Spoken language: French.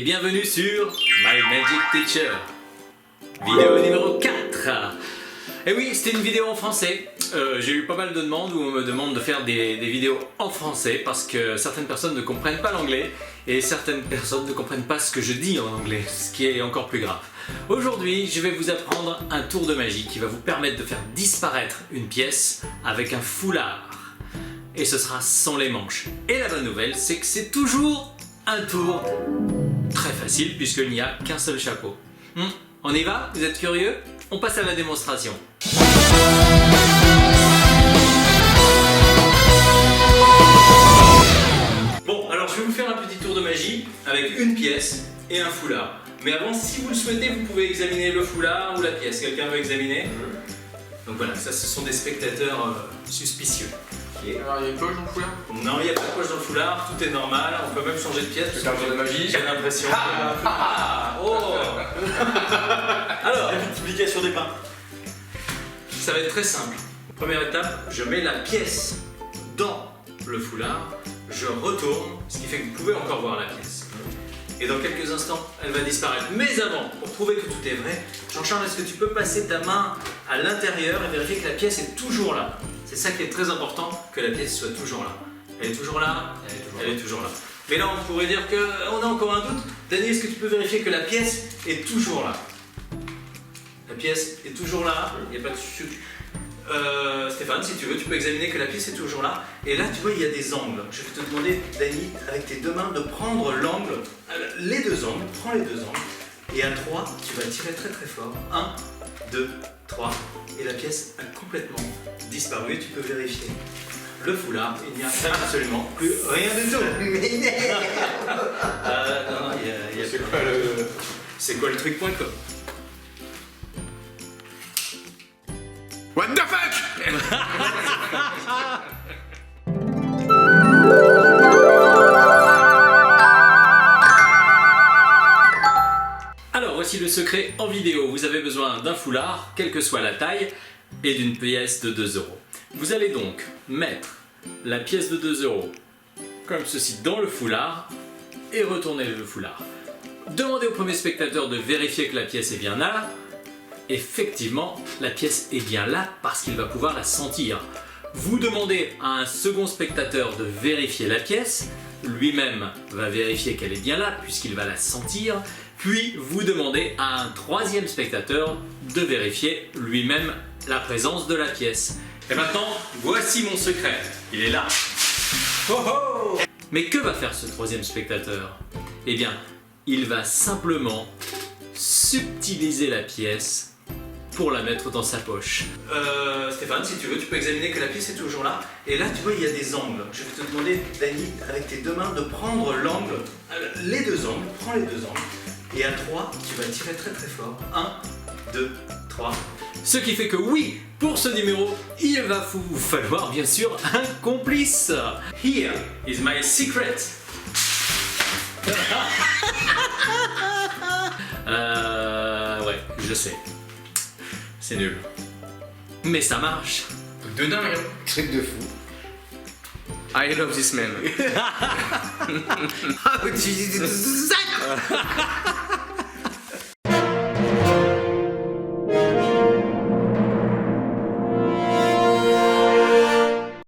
bienvenue sur My Magic Teacher. Vidéo numéro 4. Et oui, c'était une vidéo en français. J'ai eu pas mal de demandes où on me demande de faire des vidéos en français parce que certaines personnes ne comprennent pas l'anglais et certaines personnes ne comprennent pas ce que je dis en anglais, ce qui est encore plus grave. Aujourd'hui, je vais vous apprendre un tour de magie qui va vous permettre de faire disparaître une pièce avec un foulard. Et ce sera sans les manches. Et la bonne nouvelle, c'est que c'est toujours un tour très facile puisqu'il n'y a qu'un seul chapeau. On y va? Vous êtes curieux? On passe à la démonstration. Bon, alors je vais vous faire un petit tour de magie avec une pièce et un foulard. Mais avant, si vous le souhaitez, vous pouvez examiner le foulard ou la pièce. Quelqu'un veut examiner? Donc voilà, ça ce sont des spectateurs suspicieux. Alors il y a une poche dans le foulard? Non, il n'y a pas de poche dans le foulard, tout est normal, on peut même changer de pièce. C'est un tour de magie. J'ai l'impression. Oh. Alors, la multiplication des pains. Ça va être très simple. Première étape, je mets la pièce dans le foulard, je retourne, ce qui fait que vous pouvez encore voir la pièce. Et dans quelques instants, elle va disparaître. Mais avant, pour prouver que tout est vrai, Jean-Charles, est-ce que tu peux passer ta main à l'intérieur et vérifier que la pièce est toujours là? C'est ça qui est très important, que la pièce soit toujours là. Elle est toujours là? Elle est toujours là. Mais là, on pourrait dire qu'on a encore un doute. Dany, est-ce que tu peux vérifier que la pièce est toujours là? La pièce est toujours là, il n'y a pas de souci. Stéphane, si tu veux, tu peux examiner que la pièce est toujours là. Et là, tu vois, il y a des angles. Je vais te demander, Dany, avec tes deux mains, de prendre l'angle, les deux angles, prends les deux angles. Et à 3, tu vas tirer très très fort. 1, 2, 3. Et la pièce a complètement disparu. Tu peux vérifier le foulard. Il n'y a absolument plus rien du tout. Non, il y a C'est quoi le... C'est quoi le truc.com? What the fuck? Alors voici le secret en vidéo. Vous avez besoin d'un foulard, quelle que soit la taille, et d'une pièce de 2 €. Vous allez donc mettre la pièce de 2 € comme ceci dans le foulard et retourner le foulard. Demandez au premier spectateur de vérifier que la pièce est bien là. Effectivement, la pièce est bien là parce qu'il va pouvoir la sentir. Vous demandez à un second spectateur de vérifier la pièce, lui-même va vérifier qu'elle est bien là puisqu'il va la sentir, puis vous demandez à un troisième spectateur de vérifier lui-même la présence de la pièce. Et maintenant, voici mon secret, il est là. Oh oh! Mais que va faire ce troisième spectateur? Eh bien, il va simplement subtiliser la pièce pour la mettre dans sa poche. Stéphane, si tu veux, tu peux examiner que la pièce est toujours là. Et là, tu vois, il y a des angles. Je vais te demander, Dany, avec tes deux mains, de prendre l'angle, les deux angles, prends les deux angles. Et à 3, tu vas tirer très très fort. 1, 2, 3. Ce qui fait que oui, pour ce numéro, il va vous falloir bien sûr un complice. Here is my secret. Ouais, je sais. C'est nul. Mais ça marche. Truc de dingue, hein. Truc de fou. I love this man.